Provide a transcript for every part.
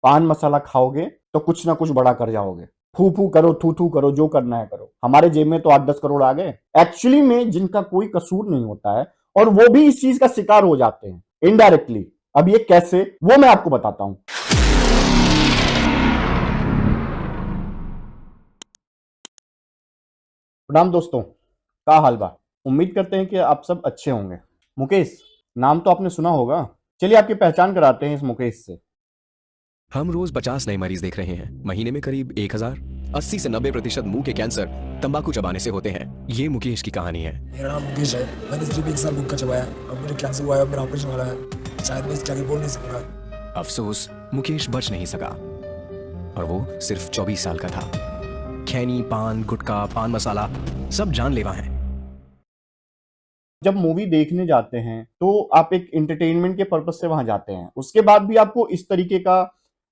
पान मसाला खाओगे तो कुछ ना कुछ बड़ा कर जाओगे। फू फू करो, थू थू करो, जो करना है करो। हमारे जेब में तो 8-10 करोड़ आ गए एक्चुअली में, जिनका कोई कसूर नहीं होता है, और वो भी इस चीज का शिकार हो जाते हैं इनडायरेक्टली। अब ये कैसे, वो मैं आपको बताता हूं। प्रणाम दोस्तों, का हाल बा। उम्मीद करते हैं कि आप सब अच्छे होंगे। मुकेश नाम तो आपने सुना होगा। चलिए आपकी पहचान कराते हैं इस मुकेश से। हम रोज 50 नए मरीज देख रहे हैं, महीने में करीब 1000। 80 से 90% मुंह के कैंसर तंबाकू चबाने से होते हैं। ये मुकेश की कहानी है। मेरा नाम मुकेश है। मैंने सिर्फ 1 साल गुटखा चबाया, अब मुझे कैंसर हुआ है, अब मेरा ऑपरेशन वाला है। शायद मैं इसके आगे बोल नहीं सकता। अफसोस, मुकेश बच नहीं सका और वो सिर्फ 24 साल का था। खैनी, पान, गुटखा, पान मसाला सब जानलेवा हैं। जब मूवी देखने जाते हैं तो आप एक एंटरटेनमेंट के पर्पज से वहां जाते हैं, उसके बाद भी आपको इस तरीके का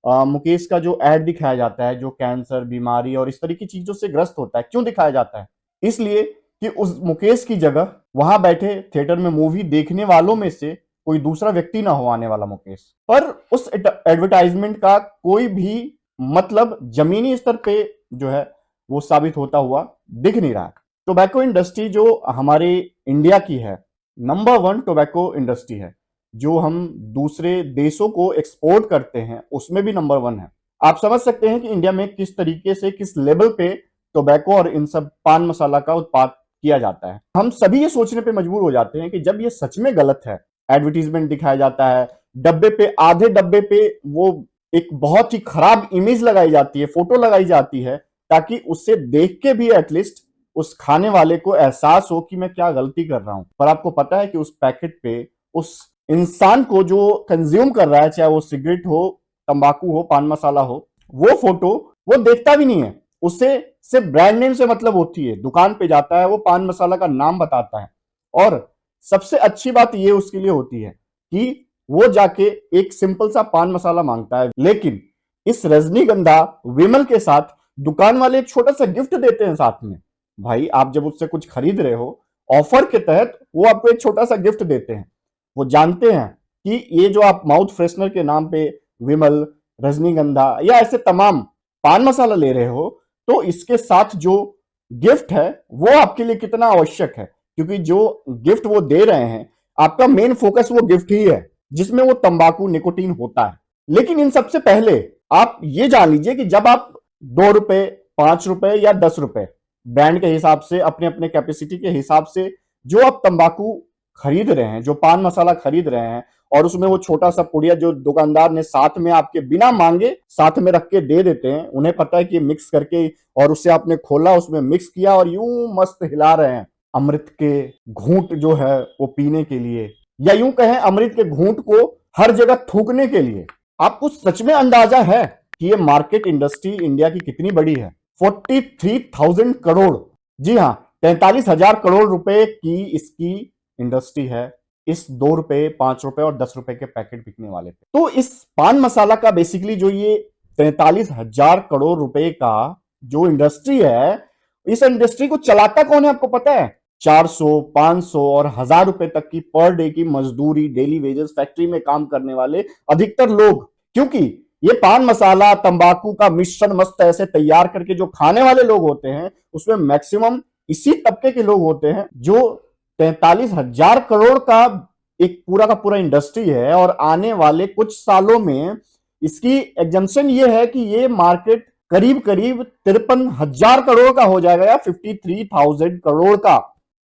मुकेश का जो एड दिखाया जाता है, जो कैंसर, बीमारी और इस तरह की चीजों से ग्रस्त होता है, क्यों दिखाया जाता है? इसलिए कि उस मुकेश की जगह वहां बैठे थिएटर में मूवी देखने वालों में से कोई दूसरा व्यक्ति ना हो आने वाला मुकेश। पर उस एडवर्टाइजमेंट का कोई भी मतलब जमीनी स्तर पे जो है वो साबित होता हुआ दिख नहीं रहा है। टोबैको इंडस्ट्री जो हमारे इंडिया की है, नंबर 1 टोबैको इंडस्ट्री है, जो हम दूसरे देशों को एक्सपोर्ट करते हैं उसमें भी नंबर 1 है। आप समझ सकते हैं कि इंडिया में किस तरीके से, किस लेवल पे टोबैको और इन सब पान मसाला का उत्पाद किया जाता है। हम सभी ये सोचने पे मजबूर हो जाते हैं कि जब ये सच में गलत है, एडवर्टीजमेंट दिखाया जाता है, डब्बे पे, आधे डब्बे पे वो एक बहुत ही खराब इमेज लगाई जाती है, फोटो लगाई जाती है, ताकि उससे देख के भी एटलीस्ट उस खाने वाले को एहसास हो कि मैं क्या गलती कर रहा हूं। पर आपको पता है कि उस पैकेट पे उस इंसान को जो कंज्यूम कर रहा है, चाहे वो सिगरेट हो, तंबाकू हो, पान मसाला हो, वो फोटो वो देखता भी नहीं है। उससे सिर्फ ब्रांड नेम से मतलब होती है। दुकान पे जाता है, वो पान मसाला का नाम बताता है, और सबसे अच्छी बात ये उसके लिए होती है कि वो जाके एक सिंपल सा पान मसाला मांगता है, लेकिन इस रजनीगंधा विमल के साथ दुकान वाले एक छोटा सा गिफ्ट देते हैं साथ में। भाई आप जब उससे कुछ खरीद रहे हो, ऑफर के तहत वो आपको एक छोटा सा गिफ्ट देते हैं। वो जानते हैं कि ये जो आप माउथ फ्रेशनर के नाम पे विमल, रजनीगंधा या ऐसे तमाम पान मसाला ले रहे हो, तो इसके साथ जो गिफ्ट है वो आपके लिए कितना आवश्यक है, क्योंकि जो गिफ्ट वो दे रहे हैं, आपका मेन फोकस वो गिफ्ट ही है जिसमें वो तंबाकू, निकोटीन होता है। लेकिन इन सबसे पहले आप ये जान लीजिए कि जब आप 2 रुपए, 5 रुपए या 10 रुपए ब्रांड के हिसाब से, अपने अपने कैपेसिटी के हिसाब से जो आप तंबाकू खरीद रहे हैं, जो पान मसाला खरीद रहे हैं, और उसमें वो छोटा सा पुड़िया जो दुकानदार ने साथ में आपके बिना मांगे साथ में रख के दे देते हैं, उन्हें पता है कि मिक्स करके, और उससे आपने खोला, उसमें मिक्स किया और यूं मस्त हिला रहे हैं अमृत के घूंट जो है वो पीने के लिए, या यूं कहें अमृत के घूंट को हर जगह थूकने के लिए। आपको सच में अंदाजा है कि ये मार्केट इंडस्ट्री इंडिया की कितनी बड़ी है? 43,000 करोड़, जी हाँ, 43,000 करोड़ रुपए की इसकी इंडस्ट्री है, इस 2 रुपए, 5 रुपए और 10 रुपए के पैकेट बिकने वाले पे। तो इस पान मसाला का बेसिकली जो ये 43,000 करोड़ रुपए का जो इंडस्ट्री है, इस इंडस्ट्री को चलाता कौन है आपको पता है? 400, 500 और 1000 रुपए तक की पर डे की मजदूरी, डेली वेजेस, फैक्ट्री में काम करने वाले अधिकतर लोग। क्योंकि ये पान मसाला, तंबाकू का मिश्रण मस्त ऐसे तैयार करके जो खाने वाले लोग होते हैं, उसमें मैक्सिमम इसी तबके के लोग होते हैं। जो 43,000 करोड़ का एक पूरा का पूरा इंडस्ट्री है, और आने वाले कुछ सालों में इसकी एग्जम्पशन ये है कि ये मार्केट करीब करीब 53,000 करोड़ का हो जाएगा, या 53,000 करोड़ का।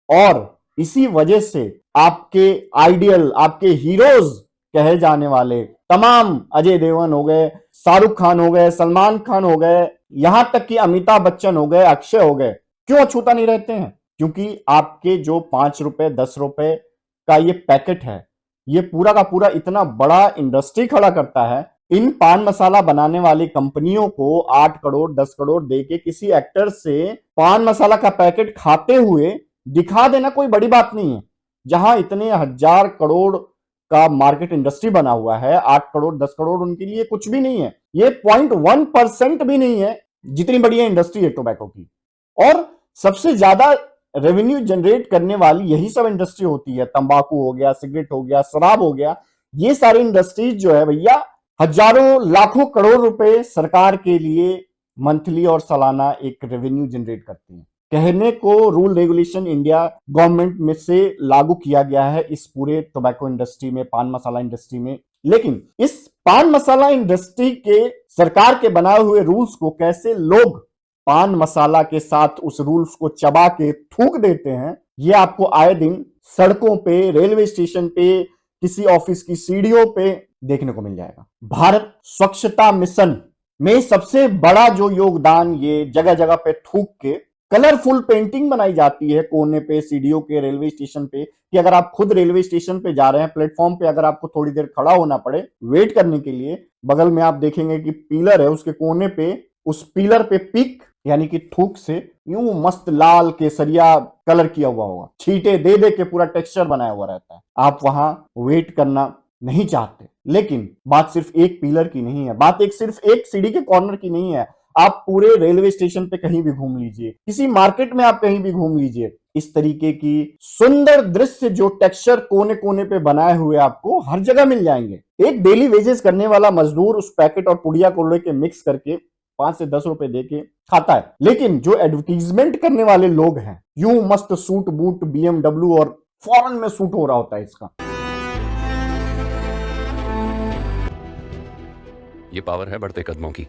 और इसी वजह से आपके आइडियल, आपके हीरोज कहे जाने वाले तमाम, अजय देवगन हो गए, शाहरुख खान हो गए, सलमान खान हो गए, यहां तक कि अमिताभ बच्चन हो गए, अक्षय हो गए, क्यों अछूता नहीं रहते हैं? क्योंकि आपके जो 5 रुपए, 10 रुपए का ये पैकेट है, ये पूरा का पूरा इतना बड़ा इंडस्ट्री खड़ा करता है। इन पान मसाला बनाने वाली कंपनियों को 8 करोड़, 10 करोड़ देके किसी एक्टर से पान मसाला का पैकेट खाते हुए दिखा देना कोई बड़ी बात नहीं है। जहां इतने 1000 करोड़ का मार्केट इंडस्ट्री बना हुआ है, 8 करोड़, 10 करोड़ उनके लिए कुछ भी नहीं है। ये 0.1% भी नहीं है, जितनी बड़ी इंडस्ट्री है टोबैको की। और सबसे ज्यादा रेवेन्यू जनरेट करने वाली यही सब इंडस्ट्री होती है। तंबाकू हो गया, सिगरेट हो गया, शराब हो गया, ये सारी इंडस्ट्रीज जो है भैया, हजारों लाखों करोड़ रुपए सरकार के लिए मंथली और सालाना एक रेवेन्यू जनरेट करती है। कहने को रूल रेगुलेशन इंडिया गवर्नमेंट में से लागू किया गया है इस पूरे टोबैको इंडस्ट्री में, पान मसाला इंडस्ट्री में, लेकिन इस पान मसाला इंडस्ट्री के सरकार के बनाए हुए रूल्स को कैसे लोग पान मसाला के साथ उस रूल्स को चबा के थूक देते हैं, ये आपको आए दिन सड़कों पे, रेलवे स्टेशन पे, किसी ऑफिस की सीढ़ियों पे देखने को मिल जाएगा। भारत स्वच्छता मिशन में सबसे बड़ा जो योगदान ये जगह जगह पे थूक के कलरफुल पेंटिंग बनाई जाती है कोने पे, सीढ़ियों के, रेलवे स्टेशन पे, कि अगर आप खुद रेलवे स्टेशन पे जा रहे हैं, प्लेटफॉर्म पे अगर आपको थोड़ी देर खड़ा होना पड़े वेट करने के लिए, बगल में आप देखेंगे कि पिलर है, उसके कोने पे, उस पिलर पे पिक यानी कि थूक से यूं मस्त लाल केसरिया कलर किया हुआ होगा, छींटे दे दे के पूरा टेक्सचर बनाया हुआ रहता है। आप वहां वेट करना नहीं चाहते, लेकिन बात सिर्फ एक पिलर की नहीं है, बात सिर्फ एक सीढ़ी के कॉर्नर की नहीं है। आप पूरे रेलवे स्टेशन पे कहीं भी घूम लीजिए, किसी मार्केट में आप कहीं भी घूम लीजिए, इस तरीके की सुंदर दृश्य जो टेक्सचर कोने कोने पे बनाए हुए आपको हर जगह मिल जाएंगे। एक डेली वेजेस करने वाला मजदूर उस पैकेट और पुड़िया को लेके मिक्स करके 5 से 10 रुपए देके खाता है, लेकिन जो एडवर्टीजमेंट करने वाले लोग हैं, यूं मस्त सूट बूट BMW और फॉरेन में सूट हो रहा होता है इसका। ये पावर है बढ़ते कदमों की।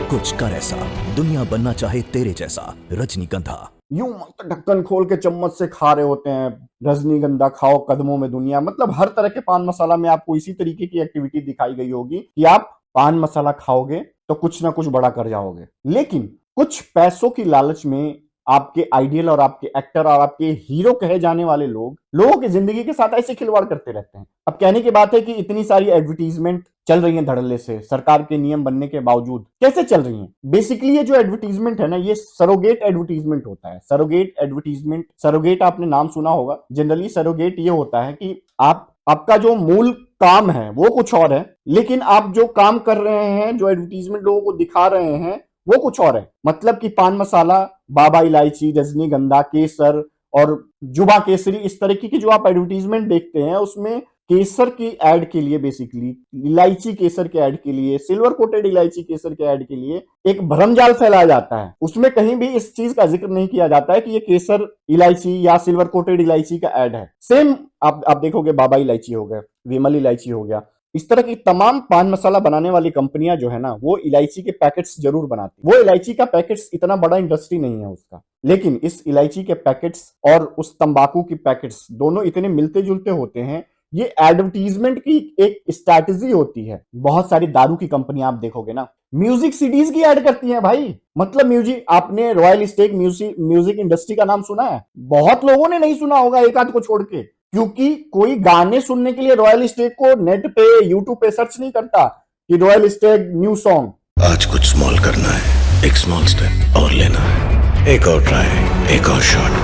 कुछ कर ऐसा दुनिया बनना चाहे तेरे जैसा। रजनीगंधा। यूं मस्त ढक्कन खोल के चम्मच से खा रहे होते हैं, रजनीगंधा खाओ कदमों में दुनिया। मतलब हर तरह के पान मसाला में आपको इसी तरीके की एक्टिविटी दिखाई गई होगी कि आप पान मसाला खाओगे तो कुछ ना कुछ बड़ा कर जाओगे। लेकिन कुछ पैसों की लालच में आपके आइडियल और आपके एक्टर और आपके हीरो कहे जाने वाले लोग लोगों की जिंदगी के साथ ऐसे खिलवाड़ करते रहते हैं। अब कहने की बात है कि इतनी सारी एडवर्टीजमेंट चल रही है धड़ल्ले से, सरकार के नियम बनने के बावजूद कैसे चल रही हैं? बेसिकली ये जो एडवर्टीजमेंट है ना, ये सरोगेट एडवर्टीजमेंट होता है। सरोगेट एडवर्टीजमेंट, सरोगेट आपने नाम सुना होगा। जनरली सरोगेट ये होता है कि आपका जो मूल काम है वो कुछ और है, लेकिन आप जो काम कर रहे हैं, जो एडवर्टीजमेंट लोगों को दिखा रहे हैं, वो कुछ और है। मतलब कि पान मसाला, बाबा इलायची, रजनीगंधा, केसर और जुबा केसरी, इस तरीके की जो आप एडवर्टीजमेंट देखते हैं, उसमें केसर की एड के लिए, बेसिकली इलायची केसर के ऐड के लिए, सिल्वर कोटेड इलायची केसर के ऐड के लिए एक भ्रमजाल फैलाया जाता है। उसमें कहीं भी इस चीज का जिक्र नहीं किया जाता है कि ये केसर इलायची या सिल्वर कोटेड इलायची का ऐड है। सेम आप देखोगे, बाबा इलायची हो गया, विमल इलायची हो गया, इस तरह की तमाम पान मसाला बनाने वाली कंपनियां जो है ना, वो इलायची के पैकेट्स जरूर बनाती। वो इलायची का पैकेट्स इतना बड़ा इंडस्ट्री नहीं है उसका, लेकिन इस इलायची के पैकेट्स और उस तंबाकू की पैकेट्स दोनों इतने मिलते जुलते होते हैं। ये एडवर्टीजमेंट की एक स्ट्रैटेजी होती है। बहुत सारी दारू की कंपनियां आप देखोगे ना, म्यूजिक सीडीज की ऐड करती हैं भाई। मतलब म्यूजिक, आपने रॉयल स्टेग म्यूजिक इंडस्ट्री का नाम सुना है? बहुत लोगों ने नहीं सुना होगा, एक आध को छोड़ के, क्योंकि कोई गाने सुनने के लिए रॉयल स्टेग को नेट पे, यूट्यूब पे सर्च नहीं करता कि रॉयल स्टेग न्यू सॉन्ग। आज कुछ स्मॉल करना है, एक स्मॉल स्टेप और लेना है, एक और ट्राई, एक और शॉट,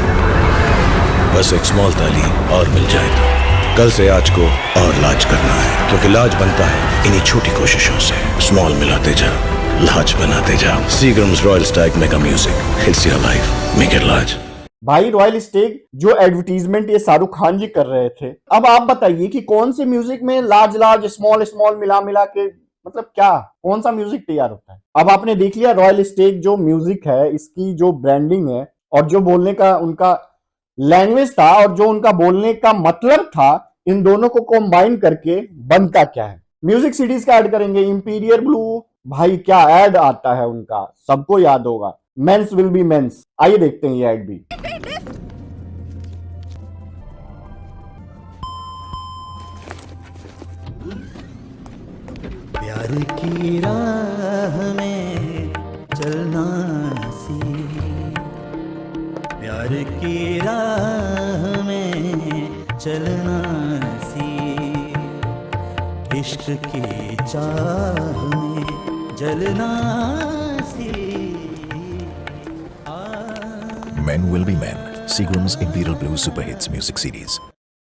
बस एक स्मॉल ताली और मिल जाए तो कल से आज को और लाज करना है, क्योंकि लाज बनता है इन्हीं छोटी कोशिशों से। स्मॉल मिलाते जा, लाज बनाते जा। Seagram's royal Stag mega music, hits your life, make it लाज। भाई रॉयल स्टेग जो एडवर्टीजमेंट ये शाहरुख खान जी कर रहे थे, अब आप बताइए कि कौन से म्यूजिक में लाज लाज, स्मॉल स्मॉल मिला मिला के, मतलब क्या, कौन सा म्यूजिक तैयार होता है? अब आपने देख लिया रॉयल स्टेग जो म्यूजिक है, इसकी जो ब्रांडिंग है और जो बोलने का उनका लैंग्वेज था और जो उनका बोलने का मतलब था, इन दोनों को कंबाइन करके बनता क्या है? म्यूजिक सीडीज का ऐड करेंगे, इंपीरियर ब्लू, भाई क्या ऐड आता है उनका, सबको याद होगा, मेंस विल बी मेंस। आइए देखते हैं ये ऐड भी। प्यार की राह में चलना सीख, प्यार की राह में चलना सीख, इश्क की चाह में जलना सीख। Men will be men. Seagram's Imperial Blue Super Hits Music Series.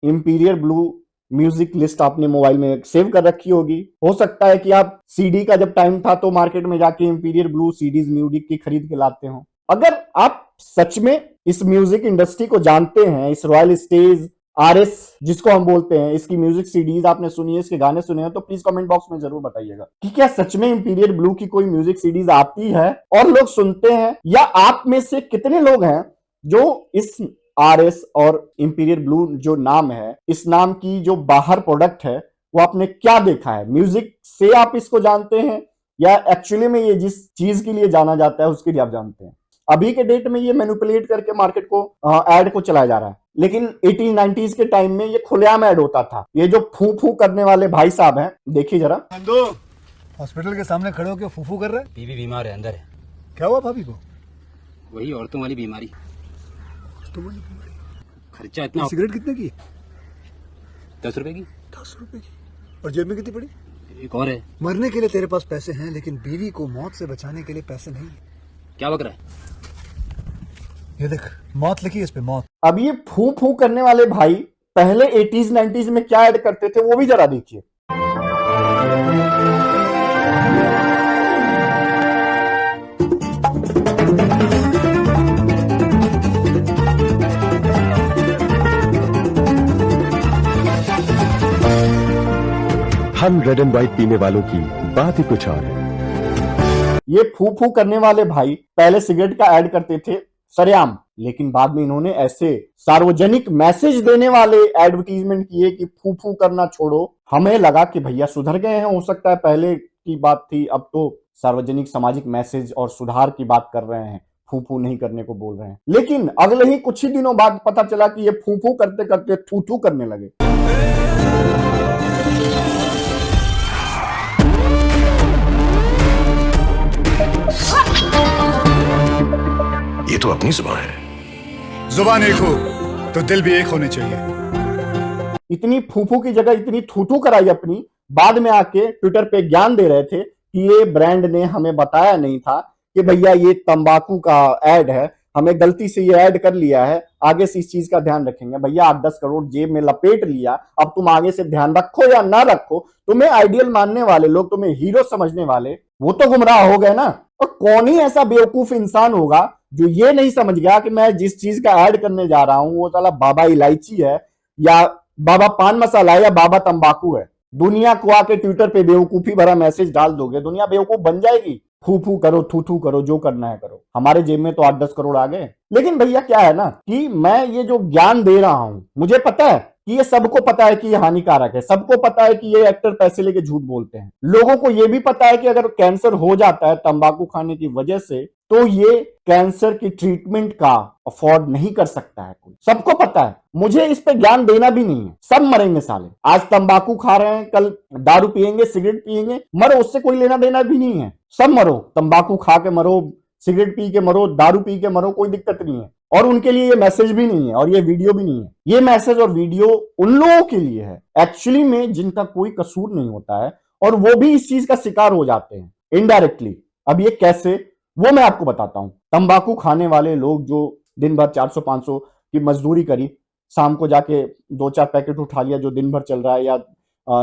Imperial blue music list आपने मोबाइल में सेव कर रखी होगी। हो सकता है कि आप सीडी का जब टाइम था तो मार्केट में जाके इंपीरियर ब्लू सीडीज म्यूजिक की खरीद के लाते हो। अगर आप सच में इस म्यूजिक इंडस्ट्री को जानते हैं, इस रॉयल स्टेज आरएस जिसको हम बोलते हैं, इसकी म्यूजिक सीडीज आपने सुनी है, इसके गाने सुने हैं, तो प्लीज कमेंट बॉक्स में जरूर बताइएगा कि क्या सच में इंपीरियल ब्लू की कोई म्यूजिक सीडीज आती है और लोग सुनते हैं, या आप में से कितने लोग हैं जो इस आरएस और इंपीरियल ब्लू जो नाम है, इस नाम की जो बाहर प्रोडक्ट है वो आपने क्या देखा है, म्यूजिक से आप इसको जानते हैं या एक्चुअली में ये जिस चीज के लिए जाना जाता है उसके लिए आप जानते हैं। अभी के डेट में ये मैनिपुलेट करके मार्केट को एड को चलाया जा रहा है, लेकिन 1890s के टाइम में ये खुलेआम ऐड होता था। ये जो फू फू करने वाले भाई साहब हैं, देखिए जरा। हॉस्पिटल के सामने खड़े होकर फूफू कर रहे हैं। बीवी बीमार है, अंदर है। क्या हुआ भाभी को? वही औरतों वाली बीमारी। खर्चा इतना। सिगरेट कितने की? 10 रुपए की। 10 रुपए की। और जेब में कितनी पड़ी? एक और है। मरने के लिए तेरे पास पैसे हैं, लेकिन बीवी को मौत से बचाने के लिए पैसे नहीं है। क्या बक रहा है? ये देख, मौत लिखी है इस पे, मौत। अब ये फू फू करने वाले भाई पहले 80s 90s में क्या ऐड करते थे वो भी जरा देखिए। हम रेड एंड व्हाइट पीने वालों की बात ही कुछ और है। ये फू फू करने वाले भाई पहले सिगरेट का ऐड करते थे सरेआम, लेकिन बाद में इन्होंने ऐसे सार्वजनिक मैसेज देने वाले एडवर्टीजमेंट किए कि फू फू करना छोड़ो। हमें लगा कि भैया सुधर गए हैं, हो सकता है पहले की बात थी, अब तो सार्वजनिक सामाजिक मैसेज और सुधार की बात कर रहे हैं, फू फू नहीं करने को बोल रहे हैं। लेकिन अगले ही कुछ ही दिनों बाद पता चला कि ये फू फू करते करते थू थू करने लगे। ये तो अपनी जुबान है। जुबान एक हो तो दिल भी एक होने चाहिए। इतनी फूफू की जगह इतनी थूथू कराई अपनी, बाद में आके ट्विटर पे ज्ञान दे रहे थे कि ये ब्रांड ने हमें बताया नहीं था कि भैया ये तंबाकू का ऐड है, हमें गलती से ये ऐड कर लिया है, आगे से इस चीज का ध्यान रखेंगे। भैया 8-10 करोड़ जेब में लपेट लिया, अब तुम आगे से ध्यान रखो या ना रखो, तुम्हें आइडियल मानने वाले लोग, तुम्हें हीरो समझने वाले, वो तो गुमराह हो गए ना। और कौन ही ऐसा बेवकूफ इंसान होगा जो ये नहीं समझ गया कि मैं जिस चीज का ऐड करने जा रहा हूं वो साला बाबा इलायची है या बाबा पान मसाला है या बाबा तंबाकू है। दुनिया को आके ट्विटर पे बेवकूफी भरा मैसेज डाल दोगे, दुनिया बेवकूफ बन जाएगी। फू फू करो, थू थू करो, जो करना है करो। हमारे जेब में तो 8-10 करोड़ आ गए। लेकिन भैया क्या है ना कि मैं ये जो ज्ञान दे रहा हूं, मुझे पता है कि ये सबको पता है कि ये हानिकारक है, सबको पता है कि ये एक्टर पैसे लेके झूठ बोलते हैं। लोगों को ये भी पता है कि अगर कैंसर हो जाता है तंबाकू खाने की वजह से, तो ये कैंसर की ट्रीटमेंट का अफोर्ड नहीं कर सकता है कोई, सबको पता है। मुझे इस पे ज्ञान देना भी नहीं है, सब मरेंगे साले। आज तंबाकू खा रहे हैं, कल दारू पियेंगे, सिगरेट पियेंगे, मरो, उससे कोई लेना देना भी नहीं है। सब मरो, तंबाकू खा के मरो, सिगरेट पी के मरो, दारू पी के मरो, कोई दिक्कत नहीं है। और उनके लिए ये मैसेज भी नहीं है और ये वीडियो भी नहीं है। ये मैसेज और वीडियो उन लोगों के लिए है एक्चुअली में जिनका कोई कसूर नहीं होता है, और वो भी इस चीज का शिकार हो जाते हैं इनडायरेक्टली। अब ये कैसे, वो मैं आपको बताता हूं। तंबाकू खाने वाले लोग जो दिन भर 400-500 की मजदूरी करी, शाम को जाके 2-4 पैकेट उठा लिया जो दिन भर चल रहा है, या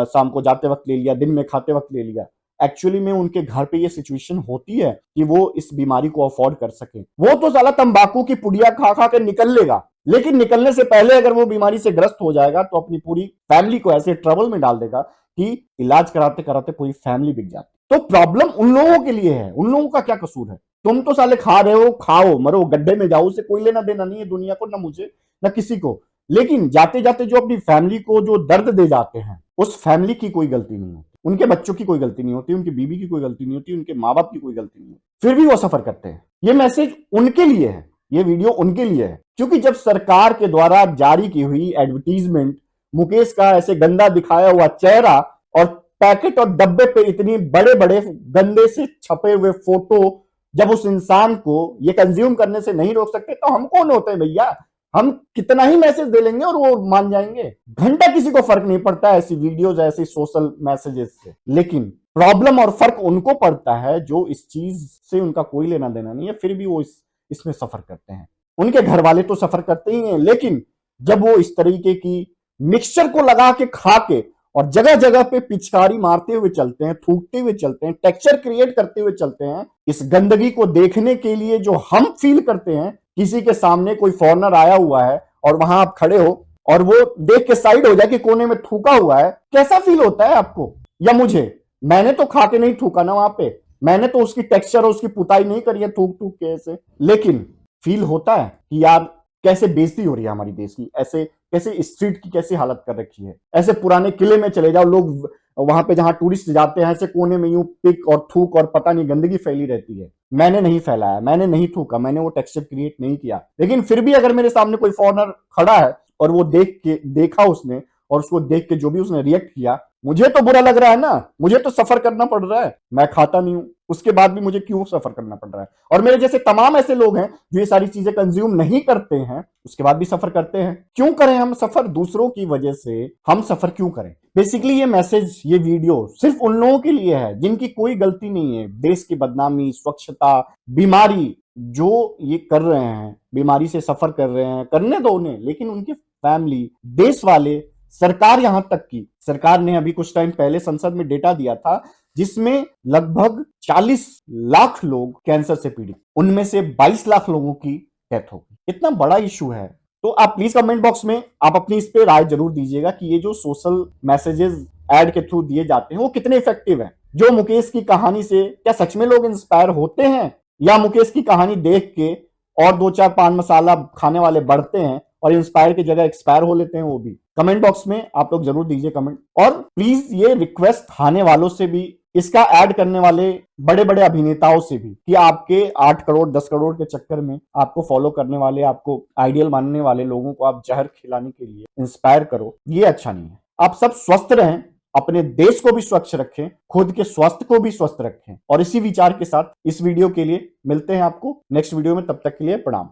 शाम को जाते वक्त ले लिया, दिन में खाते वक्त ले लिया, एक्चुअली में उनके घर पे ये सिचुएशन होती है कि वो इस बीमारी को अफोर्ड कर सके। वो तो साला तंबाकू की पुड़िया खा खा के निकल लेगा, लेकिन निकलने से पहले अगर वो बीमारी से ग्रस्त हो जाएगा तो अपनी पूरी फैमिली को ऐसे ट्रबल में डाल देगा कि इलाज कराते कराते पूरी फैमिली बिक जाती। तो प्रॉब्लम उन लोगों के लिए है, उन लोगों का क्या कसूर है? तुम तो साले खा रहे हो, खाओ, मरो, गड्ढे में जाओ, उससे कोई लेना देना नहीं है दुनिया को, ना मुझे ना किसी को। लेकिन जाते जाते जो अपनी फैमिली को जो दर्द दे जाते हैं, उस फैमिली की कोई गलती नहीं होती, उनके बच्चों की कोई गलती नहीं होती, उनकी बीवी की कोई गलती नहीं होती, उनके माँ बाप की कोई गलती नहीं होती, फिर भी वो सफर करते हैं। ये मैसेज उनके लिए है, ये वीडियो उनके लिए है, क्योंकि जब सरकार के द्वारा जारी की हुई एडवर्टीजमेंट, मुकेश का ऐसे गंदा दिखाया हुआ चेहरा और पैकेट और डब्बे पे इतनी बड़े बड़े गंदे से छपे हुए फोटो जब उस इंसान को ये कंज्यूम करने से नहीं रोक सकते, तो हम कौन होते हैं भैया? हम कितना ही मैसेज दे लेंगे और वो मान जाएंगे। घंटा किसी को फर्क नहीं पड़ता है ऐसी वीडियोज, ऐसी सोशल मैसेजेस से। लेकिन प्रॉब्लम और फर्क उनको पड़ता है जो इस चीज से उनका कोई लेना देना नहीं है, फिर भी वो इसमें सफर करते हैं। उनके घर वाले तो सफर करते ही हैं, लेकिन जब वो इस तरीके की मिक्सचर को लगा के खा के और जगह जगह पे पिचकारी मारते हुए चलते हैं, थूकते हुए चलते हैं, टेक्सचर क्रिएट करते हुए चलते हैं, इस गंदगी को देखने के लिए जो हम फील करते हैं, किसी के सामने कोई फॉरेनर आया हुआ है और वहां आप खड़े हो और वो देख के साइड हो जाए कि कोने में थूका हुआ है, कैसा फील होता है आपको या मुझे? मैंने तो खा के नहीं थूका ना वहां पे, मैंने तो उसकी टेक्सचर और उसकी पुताई नहीं करी है थूक थूक के ऐसे, लेकिन फील होता है कि यार कैसे बेइज्जती हो रही है हमारी देश की, ऐसे कैसे स्ट्रीट की कैसी हालत कर रखी है। ऐसे पुराने किले में चले जाओ, लोग वहां पे जहां टूरिस्ट जाते हैं ऐसे कोने में यूं पिक और थूक और पता नहीं गंदगी फैली रहती है। मैंने नहीं फैलाया, मैंने नहीं थूका, मैंने वो टेक्सचर क्रिएट नहीं किया, लेकिन फिर भी अगर मेरे सामने कोई फॉरेनर खड़ा है और वो देखा उसने और उसको देख के जो भी उसने रिएक्ट किया, मुझे तो बुरा लग रहा है ना, मुझे तो सफर करना पड़ रहा है। मैं खाता नहीं हूं, उसके बाद भी मुझे क्यों सफर करना पड़ रहा है? और मेरे जैसे तमाम ऐसे लोग हैं जो ये सारी चीजें कंज्यूम नहीं करते हैं, उसके बाद भी सफर करते हैं। क्यों करें हम सफर? दूसरों की वजह से हम सफर क्यों करें? बेसिकली ये मैसेज, ये वीडियो सिर्फ उन लोगों के लिए है जिनकी कोई गलती नहीं है। देश की बदनामी, स्वच्छता, बीमारी जो ये कर रहे हैं, बीमारी से सफर कर रहे हैं, करने दो उन्हें, लेकिन उनकी फैमिली, देश वाले, सरकार, यहां तक की सरकार ने अभी कुछ टाइम पहले संसद में डेटा दिया था जिसमें लगभग 40 लाख लोग कैंसर से पीड़ित, उनमें से 22 लाख लोगों की डेथ हो गई। इतना बड़ा इशू है। तो आप प्लीज कमेंट बॉक्स में आप अपनी इस पे राय जरूर दीजिएगा कि ये जो सोशल मैसेजेस एड के थ्रू दिए जाते हैं वो कितने इफेक्टिव हैं। जो मुकेश की कहानी से क्या सच में लोग इंस्पायर होते हैं, या मुकेश की कहानी देख के और 2-4 पान मसाला खाने वाले बढ़ते हैं और इंस्पायर की जगह एक्सपायर हो लेते हैं? वो भी कमेंट बॉक्स में आप लोग जरूर दीजिए कमेंट। और प्लीज ये रिक्वेस्ट खाने वालों से भी, इसका ऐड करने वाले बड़े बड़े अभिनेताओं से भी, कि आपके 8 करोड़ 10 करोड़ के चक्कर में आपको फॉलो करने वाले, आपको आइडियल मानने वाले लोगों को आप जहर खिलाने के लिए इंस्पायर करो, ये अच्छा नहीं है। आप सब स्वस्थ रहें, अपने देश को भी स्वच्छ रखें, खुद के स्वास्थ्य को भी स्वस्थ रखें। और इसी विचार के साथ इस वीडियो के लिए मिलते हैं आपको नेक्स्ट वीडियो में। तब तक के लिए प्रणाम।